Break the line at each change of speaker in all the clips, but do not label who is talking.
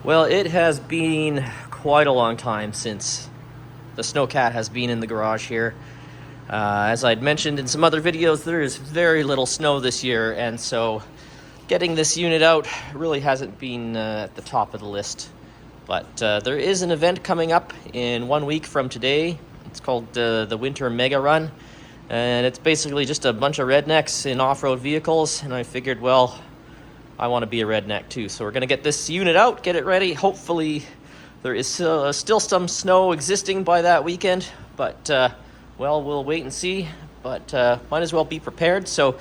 Well, it has been quite a long time since the Snowcat has been in the garage here. As I'd mentioned in some other videos, there is very little snow this year, and so getting this unit out really hasn't been at the top of the list. But there is an event coming up in 1 week from today. It's called the Winter Mega Run, and it's basically just a bunch of rednecks in off-road vehicles, and I figured, well, I want to be a redneck too. So we're going to get this unit out, get it ready. Hopefully there is still some snow existing by that weekend, but well, we'll wait and see. But might as well be prepared. So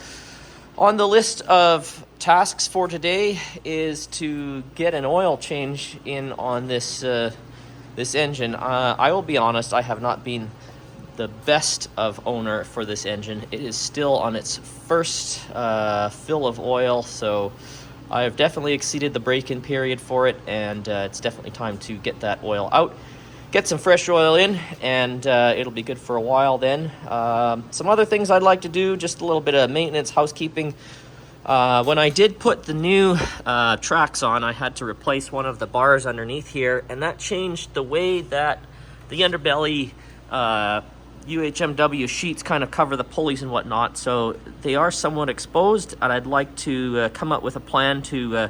on the list of tasks for today is to get an oil change in on this this engine. I will be honest, I have not been the best of owner for this engine. It is still on its first fill of oil, so I have definitely exceeded the break-in period for it, and it's definitely time to get that oil out, get some fresh oil in, and it'll be good for a while then. Some other things I'd like to do, just a little bit of maintenance, housekeeping. When I did put the new tracks on, I had to replace one of the bars underneath here, and that changed the way that the underbelly UHMW sheets kind of cover the pulleys and whatnot, so they are somewhat exposed, and I'd like to come up with a plan to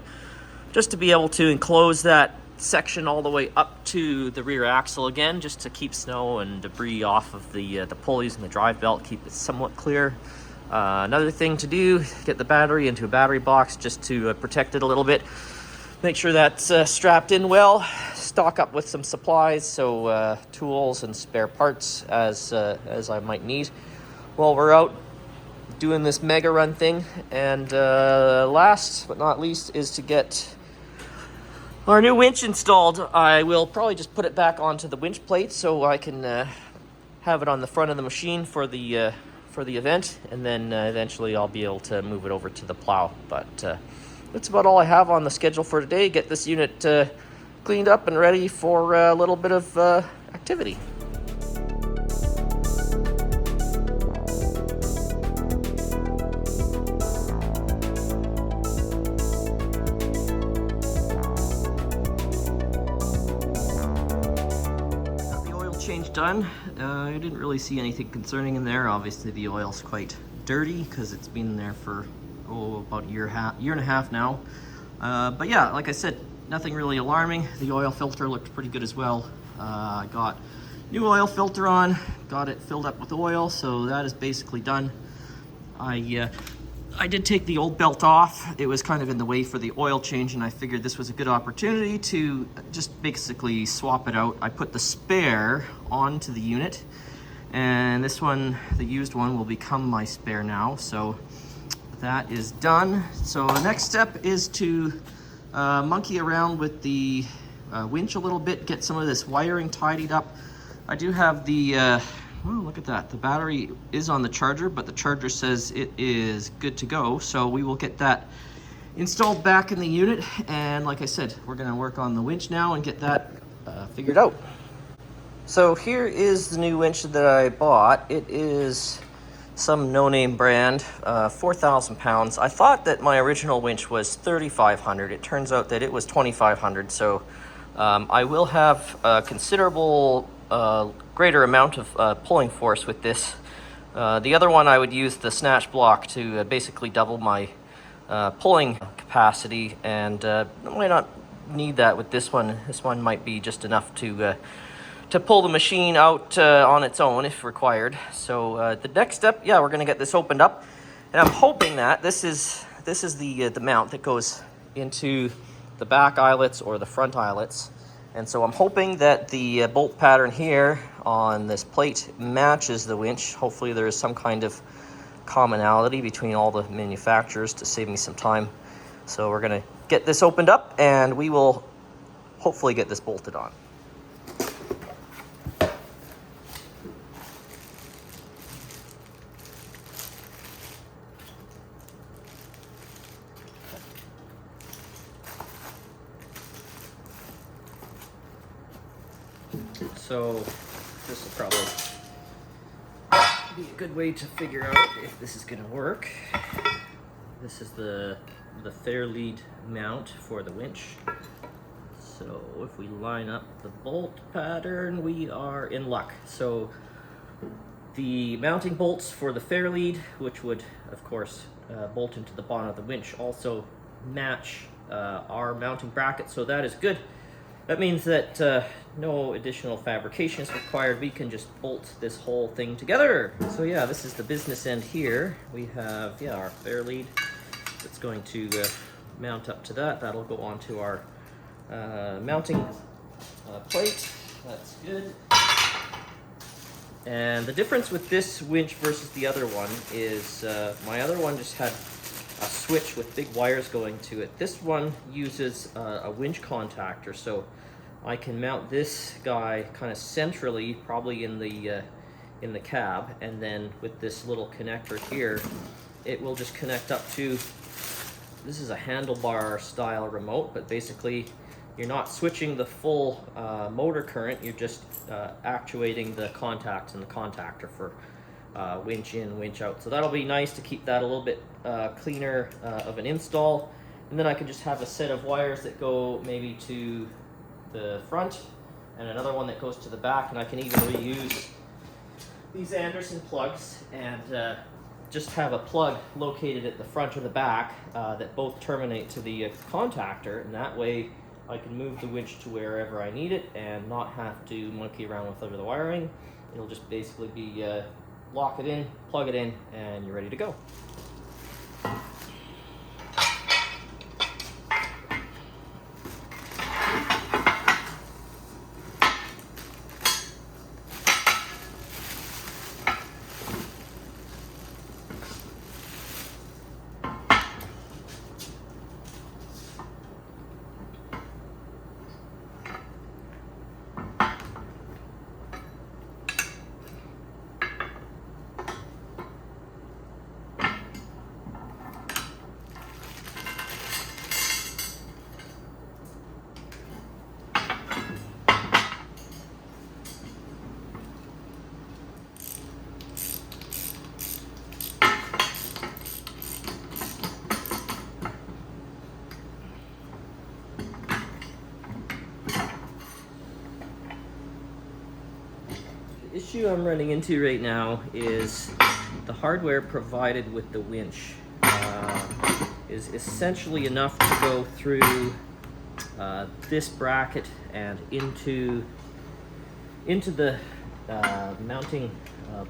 just to be able to enclose that section all the way up to the rear axle again, just to keep snow and debris off of the pulleys and the drive belt, keep it somewhat clear. Another thing to do, get the battery into a battery box just to protect it a little bit. Make sure that's strapped in well. Stock up with some supplies, so tools and spare parts as I might need while we're out doing this mega run thing. And last but not least is to get our new winch installed. I will probably just put it back onto the winch plate so I can have it on the front of the machine for the event, and then eventually I'll be able to move it over to the plow. But that's about all I have on the schedule for today. Get this unit cleaned up and ready for a little bit of activity. Got the oil change done. I didn't really see anything concerning in there. Obviously the oil's quite dirty because it's been there for about a year and a half now. But yeah, like I said, nothing really alarming. The oil filter looked pretty good as well. I got new oil filter on, got it filled up with oil, so that is basically done. I did take the old belt off. It was kind of in the way for the oil change, and I figured this was a good opportunity to just basically swap it out. I put the spare onto the unit, and this one, the used one, will become my spare now. So that is done. So the next step is to monkey around with the winch a little bit, get some of this wiring tidied up. I do have the, oh, look at that. The battery is on the charger, but the charger says it is good to go. So we will get that installed back in the unit. And like I said, we're gonna work on the winch now and get that figured out. So here is the new winch that I bought. It is some no-name brand, 4,000 pounds. I thought that my original winch was 3,500. It turns out that it was 2,500. So I will have a considerable greater amount of pulling force with this. The other one, I would use the snatch block to basically double my pulling capacity, and I might not need that with this one. This one might be just enough to pull the machine out on its own if required. So the next step, yeah, we're gonna get this opened up, and I'm hoping that this is the mount that goes into the back eyelets or the front eyelets. And so I'm hoping that the bolt pattern here on this plate matches the winch. Hopefully there is some kind of commonality between all the manufacturers to save me some time. So we're gonna get this opened up, and we will hopefully get this bolted on. So this will probably be a good way to figure out if this is going to work. This is the Fairlead mount for the winch. Let's So if we line up the bolt pattern, we are in luck. So the mounting bolts for the fair lead, which would of course bolt into the bottom of the winch, also match our mounting bracket, so that is good. That means that no additional fabrication is required. We can just bolt this whole thing together. So yeah, this is the business end here. We have our fair lead that's going to mount up to that. That'll go onto our mounting plate. That's good. And the difference with this winch versus the other one is my other one just had a switch with big wires going to it. This one uses a winch contactor, so I can mount this guy kind of centrally, probably in the cab, and then with this little connector here, it will just connect up to, this is a handlebar style remote, but basically you're not switching the full motor current, you're just actuating the contacts and the contactor for winch in, winch out. So that'll be nice to keep that a little bit cleaner of an install. And then I can just have a set of wires that go maybe to the front and another one that goes to the back, and I can even reuse these Anderson plugs and just have a plug located at the front or the back that both terminate to the contactor, and that way I can move the winch to wherever I need it and not have to monkey around with the wiring. It'll just basically be lock it in, plug it in, and you're ready to go. The issue I'm running into right now is the hardware provided with the winch is essentially enough to go through this bracket and into the mounting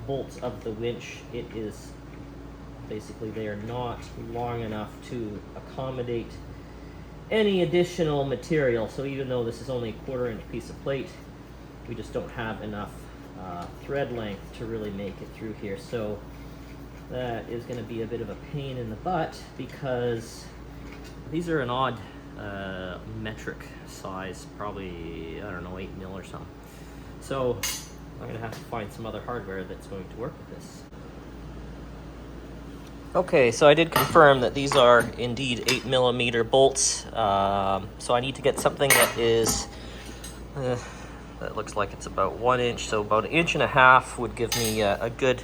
bolts of the winch. It is basically, they are not long enough to accommodate any additional material. So even though this is only a 1/4 inch piece of plate, we just don't have enough thread length to really make it through here. So that is going to be a bit of a pain in the butt, because these are an odd metric size, probably, I don't know, 8 mil or something. So I'm going to have to find some other hardware that's going to work with this. Okay, so I did confirm that these are indeed 8mm bolts. So I need to get something that is that looks like it's about 1 inch, so about 1.5 inches would give me a good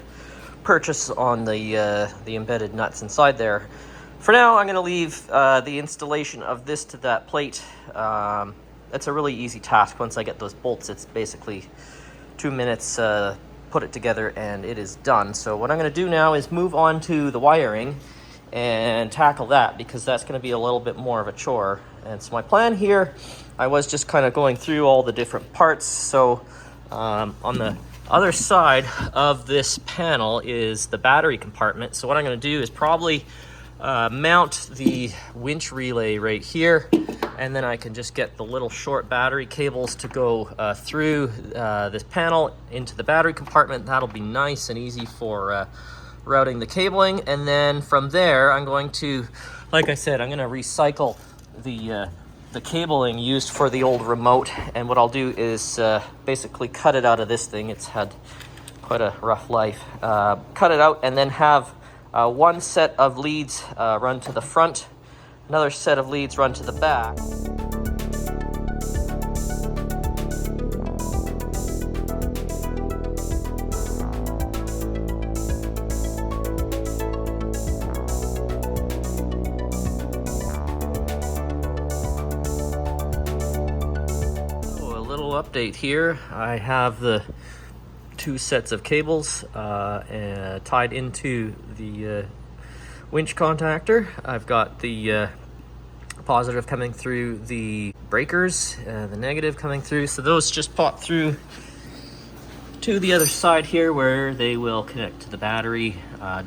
purchase on the embedded nuts inside there. For now, I'm going to leave the installation of this to that plate. It's a really easy task. Once I get those bolts, it's basically 2 minutes, put it together, and it is done. So what I'm going to do now is move on to the wiring and tackle that, because that's going to be a little bit more of a chore. And so my plan here, I was just kind of going through all the different parts. So on the other side of this panel is the battery compartment. So what I'm going to do is probably mount the winch relay right here, and then I can just get the little short battery cables to go through this panel into the battery compartment. That'll be nice and easy for routing the cabling. And then from there, I'm going to, like I said, I'm going to recycle the cabling used for the old remote, and what I'll do is basically cut it out of this thing. It's had quite a rough life. Cut it out, and then have one set of leads run to the front, another set of leads run to the back. update here. I have the 2 sets of cables tied into the winch contactor. I've got the positive coming through the breakers, the negative coming through. So those just pop through to the other side here where they will connect to the battery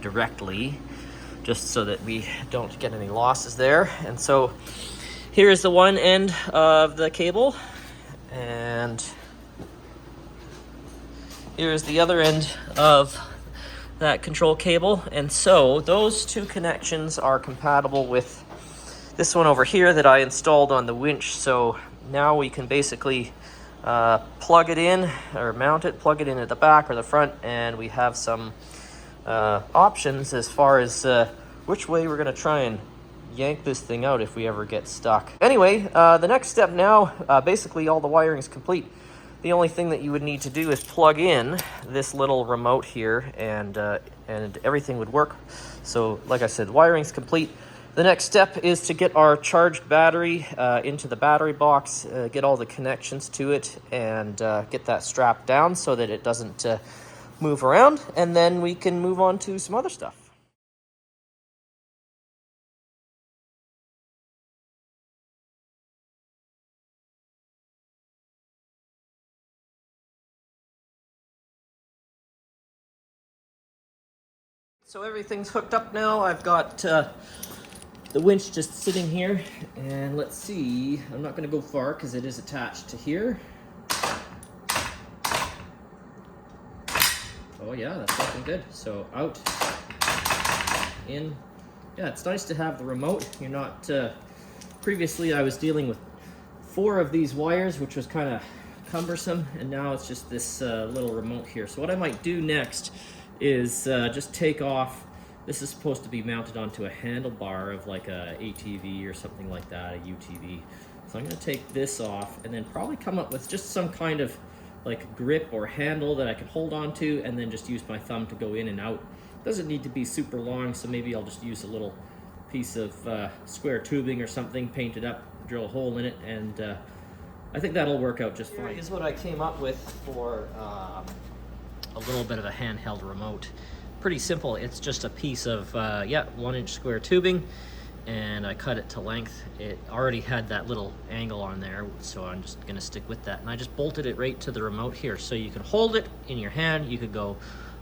directly, just so that we don't get any losses there. And so here is the one end of the cable, and here's the other end of that control cable. And so those 2 connections are compatible with this one over here that I installed on the winch. So now we can basically plug it in or mount it, plug it in at the back or the front, and we have some options as far as which way we're going to try and yank this thing out if we ever get stuck. Anyway, the next step now, basically all the wiring is complete. The only thing that you would need to do is plug in this little remote here, and everything would work. So like I said, the wiring's complete. The next step is to get our charged battery into the battery box, get all the connections to it, and get that strapped down so that it doesn't move around, and then we can move on to some other stuff. So everything's hooked up now. I've got the winch just sitting here, and let's see, I'm not going to go far because it is attached to here. Oh yeah, that's looking good. So out, in. Yeah, it's nice to have the remote. You're not, previously I was dealing with 4 of these wires, which was kind of cumbersome, and now it's just this little remote here. So what I might do next is just take off. This is supposed to be mounted onto a handlebar of like a ATV or something like that, a UTV. So I'm going to take this off and then probably come up with just some kind of like grip or handle that I can hold on to, and then just use my thumb to go in and out. Doesn't need to be super long, so maybe I'll just use a little piece of square tubing or something, paint it up, drill a hole in it, and I think that'll work out just fine. Here's what I came up with for a little bit of a handheld remote. Pretty simple. It's just a piece of 1-inch square tubing, and I cut it to length. It already had that little angle on there, so I'm just gonna stick with that, and I just bolted it right to the remote here, so you can hold it in your hand. You could go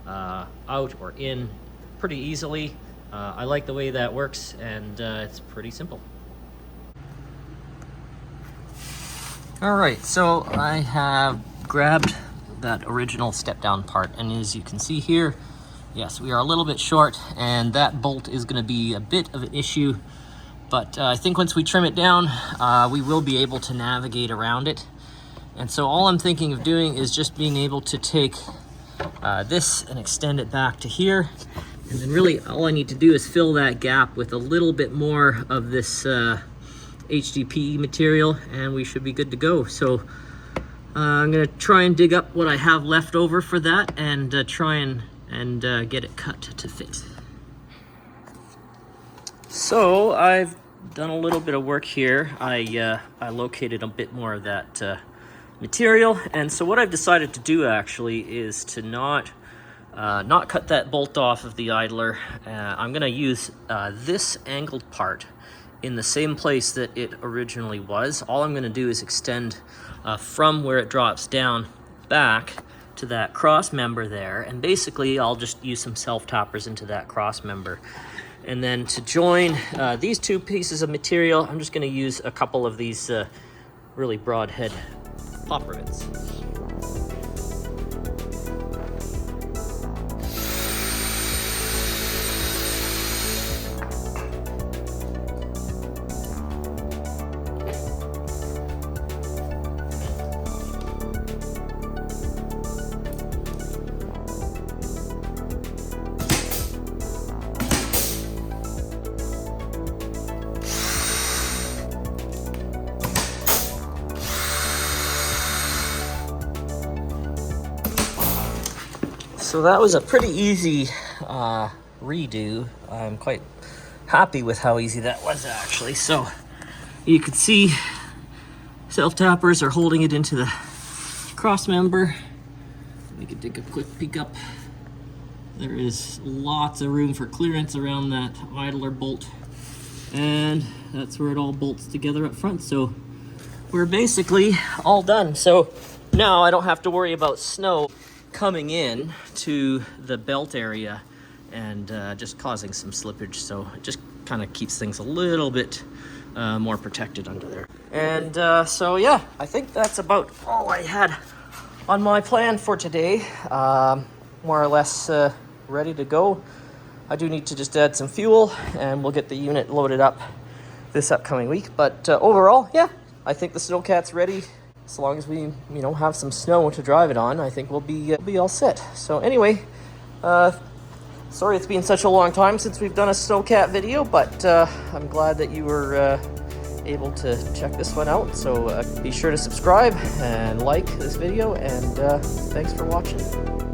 out or in pretty easily. I like the way that works, and it's pretty simple. All right, so I have grabbed that original step down part, and as you can see here, yes, we are a little bit short, and that bolt is going to be a bit of an issue, but I think once we trim it down, we will be able to navigate around it. And so all I'm thinking of doing is just being able to take this and extend it back to here, and then really all I need to do is fill that gap with a little bit more of this HDPE material, and we should be good to go. So I'm gonna try and dig up what I have left over for that, and try and get it cut to fit. So I've done a little bit of work here. I located a bit more of that material, and so what I've decided to do actually is to not cut that bolt off of the idler. I'm gonna use this angled part in the same place that it originally was. All I'm gonna do is extend from where it drops down back to that cross member there, and basically I'll just use some self-tappers into that cross member. And then to join these 2 pieces of material, I'm just going to use a couple of these really broad head pop rivets. So that was a pretty easy redo. I'm quite happy with how easy that was actually. So you can see self-tappers are holding it into the cross member. We can take a quick peek up. There is lots of room for clearance around that idler bolt, and that's where it all bolts together up front. So we're basically all done. So now I don't have to worry about snow coming in to the belt area and just causing some slippage. So it just kind of keeps things a little bit more protected under there. And so yeah, I think that's about all I had on my plan for today. More or less ready to go. I do need to just add some fuel and we'll get the unit loaded up this upcoming week. But overall, yeah, I think the Snowcat's ready. As long as we, have some snow to drive it on, I think we'll be all set. So anyway, sorry it's been such a long time since we've done a Snowcat video, but I'm glad that you were able to check this one out. So be sure to subscribe and like this video, and thanks for watching.